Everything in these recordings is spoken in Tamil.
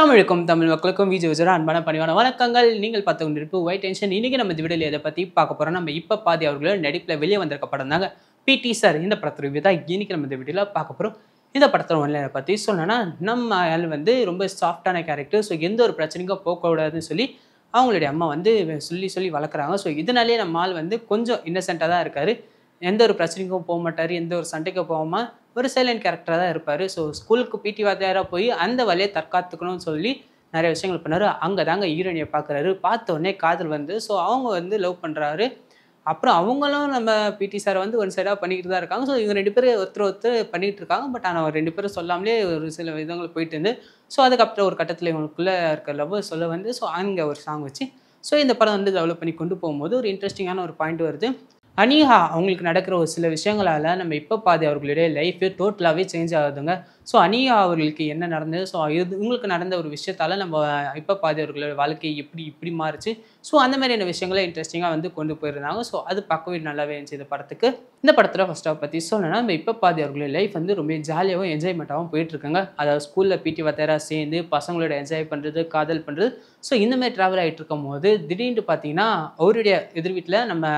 தமிழுக்கும் தமிழ் மக்களுக்கும் விஜய் விஜய் அன்பான பணிவான வணக்கங்கள். நீங்கள் பார்த்து கொண்டிருப்பு ஒயிட் டென்ஷன். இன்னைக்கு நம்ம இந்த வீடியோவில் எதை பற்றி பார்க்க போகிறோம், நம்ம இப்போ பாதி அவர்களோட நடிப்பில் வெளியே வந்திருக்க படம் தாங்க பிடி சார். இந்த படத்தை ரிவ்யூ தான் இன்னைக்கு நம்ம இந்த வீடியோவில் பார்க்க போகிறோம். இந்த படத்தில் ஒன்லைனை பற்றி சொல்லணும்னா, நம்ம ஆள் வந்து ரொம்ப சாஃப்டான கேரக்டர். ஸோ எந்த ஒரு பிரச்சனைக்கும் போகக்கூடாதுன்னு சொல்லி அவங்களுடைய அம்மா வந்து சொல்லி சொல்லி வளர்க்குறாங்க. ஸோ இதனாலேயே நம்ம ஆள் வந்து கொஞ்சம் இன்னசென்ட்டாக தான் இருக்கார். எந்த ஒரு பிரச்சனைக்கும் போக மாட்டார், எந்த ஒரு சண்டைக்கும் போகாமல் ஒரு சைலண்ட் கேரக்டராக தான் இருப்பார். ஸோ ஸ்கூலுக்கு பிடி வாத்தியாராக போய் அந்த வழியை தற்காத்துக்கணும்னு சொல்லி நிறைய விஷயங்கள் பண்ணார். அங்கே தாங்க ஹீரோயினியை பார்க்குறாரு. பார்த்த உடனே காதல் வந்து ஸோ அவங்க வந்து லவ் பண்ணுறாரு. அப்புறம் அவங்களும் நம்ம பிடி சாரை வந்து ஒன் சைடாக பண்ணிக்கிட்டு தான் இருக்காங்க. ஸோ இவங்க ரெண்டு பேரும் ஒருத்தர் பண்ணிகிட்டு இருக்காங்க. பட் ஆனால் ரெண்டு பேரும் சொல்லாமலே ஒரு சில விதங்கள் போயிட்டு இருந்து ஸோ அதுக்கப்புறம் ஒரு கட்டத்தில் இவங்களுக்குள்ளே இருக்க லவ் சொல்ல வந்து ஸோ அங்கே ஒரு சாங் வச்சு ஸோ இந்த படம் வந்து டெவலப் பண்ணி கொண்டு போகும்போது ஒரு இன்ட்ரெஸ்டிங்கான ஒரு பாயிண்ட் வருது. அனிஹா அவங்களுக்கு நடக்கிற ஒரு சில விஷயங்களால் நம்ம இப்போ பாதி அவர்களுடைய லைஃபு டோட்டலாகவே சேஞ்ச் ஆகுதுங்க. ஸோ அனிஹா அவர்களுக்கு என்ன நடந்தது, ஸோ இது உங்களுக்கு நடந்த ஒரு விஷயத்தால் நம்ம இப்போ பாதி அவர்களோட வாழ்க்கை இப்படி மாறுச்சு. ஸோ அந்த மாதிரியான விஷயங்களை இன்ட்ரெஸ்டிங்காக வந்து கொண்டு போயிருந்தாங்க. ஸோ அது பார்க்கவே நல்லாவே இருந்துச்சு இந்த படத்துக்கு. இந்த படத்தில் ஃபர்ஸ்ட் ஆஃப் பற்றி சொல்லணும்னா, நம்ம இப்போ பாதி அவர்களுடைய லைஃப் வந்து ரொம்ப ஜாலியாகவும் என்ஜாய்மெண்ட்டாகவும் போயிட்டுருக்காங்க. அதாவது ஸ்கூலில் பிடி வாத்தியாராக சேர்ந்து பசங்களோட என்ஜாய் பண்ணுறது, காதல் பண்ணுறது. ஸோ இந்தமாதிரி ட்ராவல் ஆகிட்டு இருக்கும் போது திடீர்னு பார்த்தீங்கன்னா அவருடைய எதிர் வீட்டில் நம்ம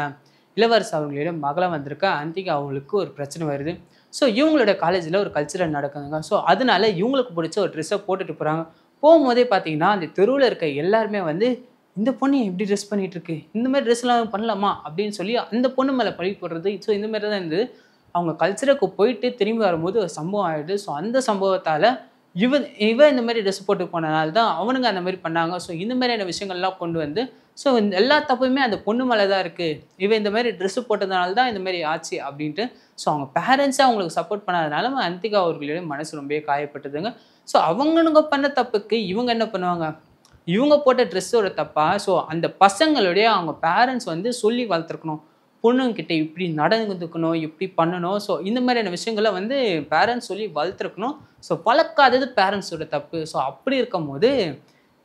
இளவரசு அவங்களோட மகளாக வந்திருக்க அந்திகா அவங்களுக்கு ஒரு பிரச்சனை வருது. ஸோ இவங்களோட காலேஜில் ஒரு கல்ச்சரல் நடக்குதுங்க. ஸோ அதனால இவங்களுக்கு பிடிச்ச ஒரு ட்ரெஸ்ஸை போட்டுட்டு போகிறாங்க. போகும்போதே பார்த்தீங்கன்னா அந்த தெருவில் இருக்க எல்லாருமே வந்து இந்த பொண்ணு எப்படி ட்ரெஸ் பண்ணிகிட்டு இருக்கு, இந்த மாதிரி ட்ரெஸ்லாம் பண்ணலாமா அப்படின்னு சொல்லி அந்த பொண்ணு மேலே பழி போடுறது. ஸோ இந்த மாதிரி தான் இருந்து அவங்க கல்ச்சருக்கு போயிட்டு திரும்பி வரும்போது ஒரு சம்பவம் ஆகிடுது. ஸோ அந்த சம்பவத்தால் இவன் இந்த மாதிரி ட்ரெஸ் போட்டு போனதுனால தான் அவனுங்க அந்த மாதிரி பண்ணாங்க. ஸோ இந்த மாதிரியான விஷயங்கள்லாம் கொண்டு வந்து ஸோ எல்லா தப்புமே அந்த பொண்ணு மேலே தான் இருக்குது, இவன் இந்த மாதிரி ட்ரெஸ்ஸு போட்டதுனால தான் இந்த மாதிரி ஆச்சு அப்படின்ட்டு. ஸோ அவங்க பேரண்ட்ஸை அவங்களுக்கு சப்போர்ட் பண்ணாதனால அந்திகா அவர்களுடைய மனசு ரொம்பவே காயப்பட்டதுங்க. ஸோ அவங்களுங்க பண்ண தப்புக்கு இவங்க என்ன பண்ணுவாங்க, இவங்க போட்ட ட்ரெஸ்ஸோட தப்பா. ஸோ அந்த பசங்களுடைய அவங்க பேரண்ட்ஸ் வந்து சொல்லி வளர்த்துருக்கணும், பொண்ணுங்கிட்ட இப்படி நடந்துக்கணும், இப்படி பண்ணணும். ஸோ இந்த மாதிரியான விஷயங்களை வந்து பேரண்ட்ஸ் சொல்லி வளர்த்துருக்கணும். ஸோ வளர்க்காதது பேரண்ட்ஸோட தப்பு. ஸோ அப்படி இருக்கும் போது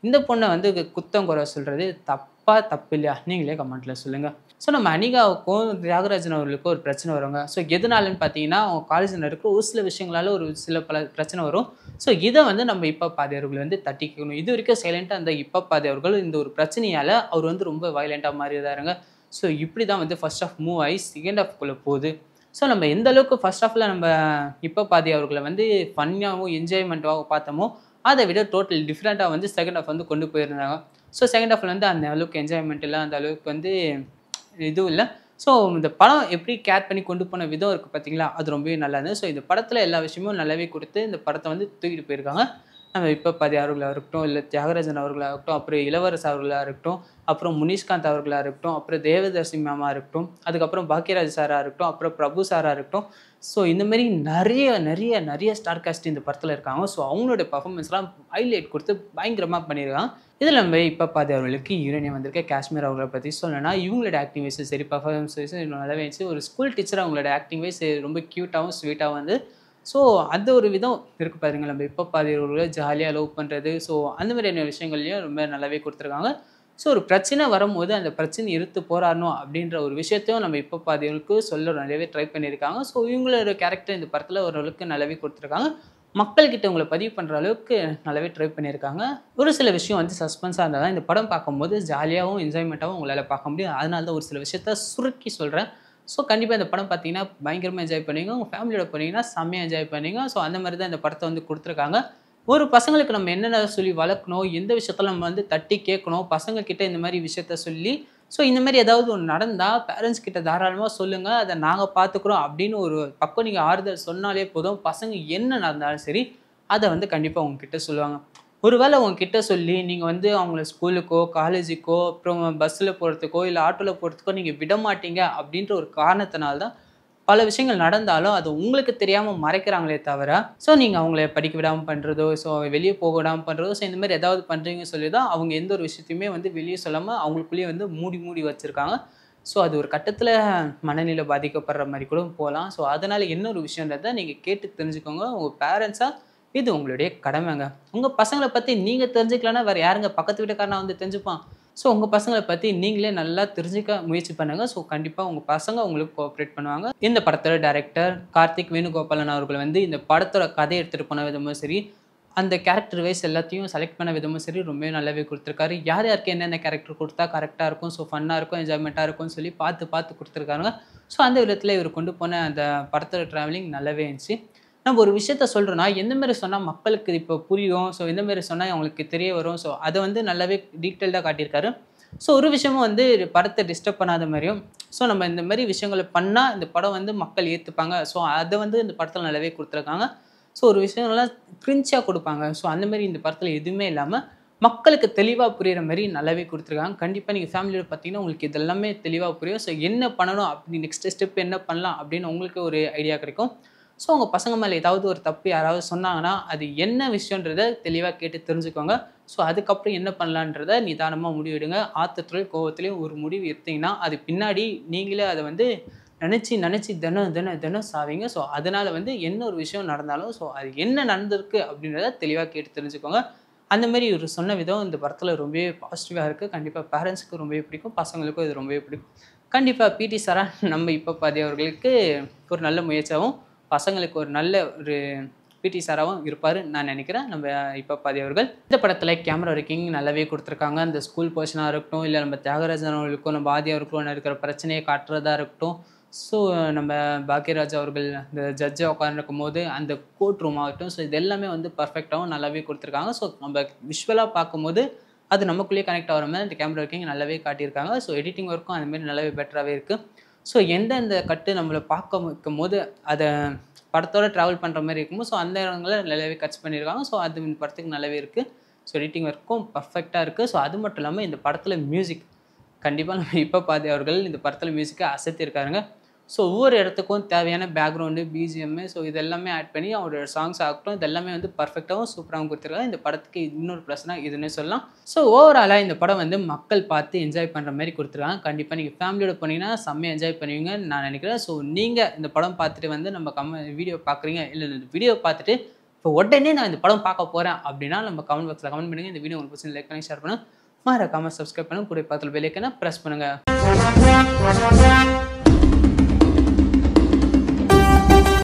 இந்த பொண்ணை வந்து குத்தம் குறை சொல்கிறது தப்பு இல்லையா? நீங்களே கமெண்ட்டில் சொல்லுங்கள். ஸோ நம்ம அனிகாவுக்கும் தியாகராஜன் அவர்களுக்கும் ஒரு பிரச்சனை வருங்க. ஸோ எதனாலன்னு பார்த்தீங்கன்னா, அவங்க காலேஜில் நடக்கிற ஒரு சில விஷயங்களால ஒரு சில பல பிரச்சனை வரும். ஸோ இதை வந்து நம்ம இப்போ பாதி அவர்கள் வந்து தட்டிக்கணும். இது வரைக்கும் சைலண்ட்டாக அந்த இப்போ பாதி அவர்கள் இந்த ஒரு பிரச்சனையால் அவர் வந்து ரொம்ப வயலண்ட்டாக மாறிதாருங்க. ஸோ இப்படி தான் வந்து ஃபர்ஸ்ட் ஆஃப் மூவ் ஆகி செகண்ட் ஆஃப்குள்ளே போகுது. ஸோ நம்ம எந்த அளவுக்கு ஃபர்ஸ்ட் ஆஃபில் நம்ம இப்போ பாதி அவர்களை வந்து ஃபன்னாகவும் என்ஜாய்மெண்ட்டாகவும் பார்த்தோமோ அதை விட டோட்டல் டிஃப்ரெண்ட்டாக வந்து செகண்ட் ஆஃப் வந்து கொண்டு போயிருந்தாங்க. ஸோ செகண்ட் ஆஃபில் வந்து அந்த அளவுக்கு என்ஜாய்மெண்ட் இல்லை, அந்த அளவுக்கு வந்து இதுவும் இல்லை. ஸோ இந்த படம் எப்படி கேர் பண்ணி கொண்டு போன விதம் இருக்குது பார்த்தீங்களா, அது ரொம்பவே நல்லா இருந்தது. ஸோ இந்த படத்தில் எல்லா விஷயமும் நல்லாவே கொடுத்து இந்த படத்தை வந்து தூக்கிட்டு போயிருக்காங்க. நம்ம இப்போ பாதி அவர்களாக இருக்கட்டும், இல்லை தியாகராஜன் அவர்களாக இருக்கட்டும், அப்புறம் இளவரசு அவர்களாக இருக்கட்டும், அப்புறம் முனிஷ்காந்த் அவர்களாக இருக்கட்டும், அப்புறம் தேவதர்சி மேமாக இருக்கட்டும், அதுக்கப்புறம் பாக்கியராஜ் சாராக இருக்கட்டும், அப்புறம் பிரபு சாராக இருக்கட்டும். ஸோ இந்தமாரி நிறைய ஸ்டார் காஸ்ட் இந்த படத்தில் இருக்காங்க. ஸோ அவங்களோட பர்ஃபார்மன்ஸ்லாம் ஹைலைட் கொடுத்து பயங்கரமாக பண்ணியிருக்காங்க. இதில் நம்ம இப்போ பாதி அவர்களுக்கு ஹீரோயினியாக வந்திருக்க காஷ்மீர் அவர்களை பற்றி சொல்லணும்னா, இவங்களோட ஆக்டிங் வைஸும் சரி, பர்ஃபார்மன்ஸ் வைஸும் நல்லாவே இருந்துச்சு. ஒரு ஸ்கூல் டீச்சர் அவங்களோட ஆக்டிங் வைஸ் ரொம்ப க்யூட்டாகவும் ஸ்வீட்டாகவும் வந்து ஸோ அந்த ஒரு விதம் இருக்குது பாருங்கள். நம்ம இப்போ பாதி அவர்களை ஜாலியாக லவ் பண்ணுறது, ஸோ அந்த மாதிரியான விஷயங்கள்லையும் ரொம்ப நல்லாவே கொடுத்துருக்காங்க. ஸோ ஒரு பிரச்சனை வரும்போது அந்த பிரச்சனை எடுத்து போராடணும் அப்படின்ற ஒரு விஷயத்தையும் நம்ம இப்போ பாதிகளுக்கு சொல்ல நிறையவே ட்ரை பண்ணியிருக்காங்க. ஸோ இவங்களோட கேரக்டர் இந்த படத்தில் ஓரளவுக்கு நல்லாவே கொடுத்துருக்காங்க. மக்கள்கிட்ட உங்களை பதிவு பண்ணுற அளவுக்கு நல்லாவே ட்ரை பண்ணியிருக்காங்க. ஒரு சில விஷயம் வந்து சஸ்பென்ஸாக இருந்தால் தான் இந்த படம் பார்க்கும்போது ஜாலியாகவும் என்ஜாய்மெண்ட்டாகவும் உங்களால் பார்க்க முடியும். அதனால தான் ஒரு சில விஷயத்த சுருக்கி சொல்கிறேன். ஸோ கண்டிப்பாக இந்த படம் பார்த்தீங்கன்னா பயங்கரமாக என்ஜாய் பண்ணுவீங்க. உங்கள் ஃபேமிலியோட போனீங்கன்னா செம்மையாக என்ஜாய் பண்ணுவீங்க. ஸோ அந்த மாதிரி தான் இந்த படத்தை வந்து கொடுத்துருக்காங்க. ஒரு பசங்களுக்கு நம்ம என்னென்ன சொல்லி வளர்க்கணும், எந்த விஷயத்தில் நம்ம வந்து தட்டி கேட்கணும், பசங்கக்கிட்ட இந்த மாதிரி விஷயத்த சொல்லி ஸோ இந்த மாதிரி ஏதாவது ஒன்று நடந்தால் பேரண்ட்ஸ் கிட்ட தாராளமாக சொல்லுங்கள், அதை நாங்கள் பார்த்துக்குறோம் அப்படின்னு ஒரு பக்கம் நீங்கள் ஆறுதல் சொன்னாலே போதும். பசங்க என்ன நடந்தாலும் சரி அதை வந்து கண்டிப்பாக உங்ககிட்ட சொல்லுவாங்க. ஒருவேளை உங்ககிட்ட சொல்லி நீங்கள் வந்து அவங்கள ஸ்கூலுக்கோ காலேஜுக்கோ அப்புறம் பஸ்ஸில் போகிறதுக்கோ இல்லை ஆட்டோவில் போகிறதுக்கோ நீங்கள் விட மாட்டீங்க அப்படின்ற ஒரு காரணத்தினால தான் பல விஷயங்கள் நடந்தாலும் அது உங்களுக்கு தெரியாமல் மறைக்கிறாங்களே தவிர ஸோ நீங்கள் அவங்கள படிக்க விடாமல் பண்ணுறதோ, ஸோ வெளியே போக விடாமல் பண்ணுறதோ, ஸோ இந்த மாதிரி ஏதாவது பண்ணுறீங்கன்னு சொல்லி தான் அவங்க எந்த ஒரு விஷயத்தையுமே வந்து வெளியே சொல்லாமல் அவங்களுக்குள்ளேயே வந்து மூடி வச்சுருக்காங்க. ஸோ அது ஒரு கட்டத்தில் மனநிலை பாதிக்கப்படுற மாதிரி கூட போகலாம். ஸோ அதனால் என்ன ஒரு விஷயன்றதை நீங்கள் கேட்டு தெரிஞ்சுக்கோங்க. உங்கள் பேரண்ட்ஸாக இது உங்களுடைய கடமைங்க. உங்கள் பசங்களை பற்றி நீங்கள் தெரிஞ்சுக்கலன்னா வேறு யாருங்க பக்கத்து வீட்டுக்காரனா வந்து தெரிஞ்சுப்பான். ஸோ உங்கள் பசங்களை பற்றி நீங்களே நல்லா தெரிஞ்சுக்க முயற்சி பண்ணுங்கள். ஸோ கண்டிப்பாக உங்கள் பசங்க உங்களுக்கு கோஆப்ரேட் பண்ணுவாங்க. இந்த படத்தோட டைரக்டர் கார்த்திக் வேணுகோபாலன் அவர்கள் வந்து இந்த படத்தோட கதையை எடுத்துகிட்டு போன விதமும் சரி, அந்த கேரக்டர் வைஸ் எல்லாத்தையும் செலக்ட் பண்ண விதமும் சரி ரொம்பவே நல்லாவே கொடுத்துருக்காரு. யார் யாருக்கு என்னென்ன கேரக்டர் கொடுத்தா கரெக்டாக இருக்கும், ஸோ ஃபன்னாக இருக்கும், என்ஜாய்மெண்ட்டாக இருக்கும்னு சொல்லி பார்த்து பார்த்து கொடுத்துருக்காங்க. ஸோ அந்த விதத்தில் இவர் கொண்டு போன அந்த படத்தோட ட்ராவலிங் நல்லாவே இருந்துச்சு. நம்ம ஒரு விஷயத்த சொல்கிறோன்னா எந்த மாதிரி சொன்னால் மக்களுக்கு இப்போ புரியும், ஸோ எந்த மாதிரி சொன்னால் அவங்களுக்கு தெரிய வரும், ஸோ அதை வந்து நல்லாவே டீட்டெயில்டாக காட்டியிருக்காரு. ஸோ ஒரு விஷயமும் வந்து படத்தை டிஸ்டர்ப் பண்ணாத மாதிரியும், ஸோ நம்ம இந்த மாதிரி விஷயங்களை பண்ணால் இந்த படம் வந்து மக்கள் ஏற்றுப்பாங்க, ஸோ அதை வந்து இந்த படத்தில் நல்லாவே கொடுத்துருக்காங்க. ஸோ ஒரு விஷயங்கள்லாம் கிரிஞ்சாக கொடுப்பாங்க, ஸோ அந்த மாதிரி இந்த படத்தில் எதுவுமே இல்லாமல் மக்களுக்கு தெளிவாக புரிகிற மாதிரி நல்லாவே கொடுத்துருக்காங்க. கண்டிப்பாக நீங்கள் ஃபேமிலியோட பார்த்தீங்கன்னா உங்களுக்கு இதெல்லாமே தெளிவாக புரியும். ஸோ என்ன பண்ணணும் அப்படி நெக்ஸ்ட் ஸ்டெப் என்ன பண்ணலாம் அப்படின்னு உங்களுக்கு ஒரு ஐடியா கிடைக்கும். ஸோ உங்கள் பசங்க மேலே ஏதாவது ஒரு தப்பு யாராவது சொன்னாங்கன்னா அது என்ன விஷயன்றதை தெளிவாக கேட்டு தெரிஞ்சுக்கோங்க. ஸோ அதுக்கப்புறம் என்ன பண்ணலான்றதை நிதானமாக முடிவெடுங்க. ஆத்திரத்துலையும் கோவத்துலேயும் ஒரு முடிவு எடுத்தீங்கன்னா அது பின்னாடி நீங்களே அதை வந்து நினச்சி தினம் சாவீங்க. ஸோ அதனால் வந்து என்ன ஒரு விஷயம் நடந்தாலும் ஸோ அது என்ன நடந்திருக்கு அப்படின்றத தெளிவாக கேட்டு தெரிஞ்சுக்கோங்க. அந்த மாதிரி ஒரு சொன்ன விதம் இந்த படத்தில் ரொம்பவே பாசிட்டிவாக இருக்குது. கண்டிப்பாக பேரண்ட்ஸுக்கு ரொம்பவே பிடிக்கும், பசங்களுக்கும் இது ரொம்பவே பிடிக்கும். கண்டிப்பாக பிடி சாரா நம்ம இப்போ பாதி அவர்களுக்கு ஒரு நல்ல முயற்சியாகவும் பசங்களுக்கு ஒரு நல்ல ஒரு பிடி சாராவும் இருப்பார் நான் நினைக்கிறேன் நம்ம இப்போ பாதி அவர்கள். இந்த படத்தில் கேமரா ஒர்க்கிங் நல்லாவே கொடுத்துருக்காங்க. அந்த ஸ்கூல் பர்சனாக இருக்கட்டும், இல்லை நம்ம தியாகராஜன் அவர்களுக்கும் நம்ம ஆதி அவர்களுக்கும் இருக்கிற பிரச்சனையை காட்டுறதா இருக்கட்டும், ஸோ நம்ம பாக்யராஜ் அவர்கள் இந்த ஜட்ஜை உட்காந்துருக்கும் போது அந்த கோர்ட் ரூம் ஆகட்டும், ஸோ இது எல்லாமே வந்து பர்ஃபெக்டாகவும் நல்லாவே கொடுத்துருக்காங்க. ஸோ நம்ம விஷுவலாக பார்க்கும்போது அது நமக்குள்ளேயே கனெக்ட் ஆகிற மாதிரி இந்த கேமரா ஒர்க்கிங் நல்லாவே காட்டியிருக்காங்க. ஸோ எடிட்டிங் ஒர்க்கும் அதுமாரி நல்லாவே பெட்டராகவே இருக்குது. ஸோ எந்தெந்த கட்டு நம்மளை பார்க்க வைக்கும் போது அதை படத்தோடு ட்ராவல் பண்ணுற மாதிரி இருக்கும்போது ஸோ அந்த இடங்களை நல்லாவே கட்ச் பண்ணியிருக்காங்க. ஸோ அது இந்த படத்துக்கு நல்லாவே இருக்குது. ஸோ எடிட்டிங் ஒர்க்கும் பர்ஃபெக்டாக இருக்குது. ஸோ அது மட்டும் இல்லாமல் இந்த படத்தில் மியூசிக் கண்டிப்பாக நம்ம இப்போ பாதி அவர்கள் இந்த படத்தில் மியூசிக்கை அசத்திருக்காருங்க. ஸோ ஒவ்வொரு இடத்துக்கும் தேவையான பேக்ரவுண்டு, பிஜிஎம்மு, ஸோ இது எல்லாமே ஆட் பண்ணி அவரோட சாங்ஸ் ஆகட்டும் இது எல்லாமே வந்து பர்ஃபெக்டாகவும் சூப்பராகவும் கொடுத்துருக்காங்க. இந்த படத்துக்கு இன்னொரு ப்ளஸ்னால் இதுன்னு சொல்லலாம். ஸோ ஓவராலாக இந்த படம் வந்து மக்கள் பார்த்து என்ஜாய் பண்ணுற மாதிரி கொடுத்துருக்காங்க. கண்டிப்பாக நீங்கள் ஃபேமிலியோட போனீங்கன்னா செம்மையாக என்ஜாய் பண்ணுவீங்கன்னு நான் நினைக்கிறேன். ஸோ நீங்கள் இந்த படம் பார்த்துட்டு வந்து நம்ம வீடியோ பார்க்குறீங்க, இல்லை இந்த வீடியோ பார்த்துட்டு இப்போ உடனே நான் இந்த படம் பார்க்க போகிறேன் அப்படின்னா நம்ம கமெண்ட் பாக்ஸில் கமெண்ட் பண்ணுங்கள். இந்த வீடியோ உங்களுக்கு பிடிச்சி லைக் பண்ணி ஷேர் பண்ணுங்கள், மறக்காமல் சப்ஸ்கிரைப் பண்ணுங்கள், கூட பக்கத்தில் பெல் ஐக்கனை ப்ரெஸ் பண்ணுங்கள்.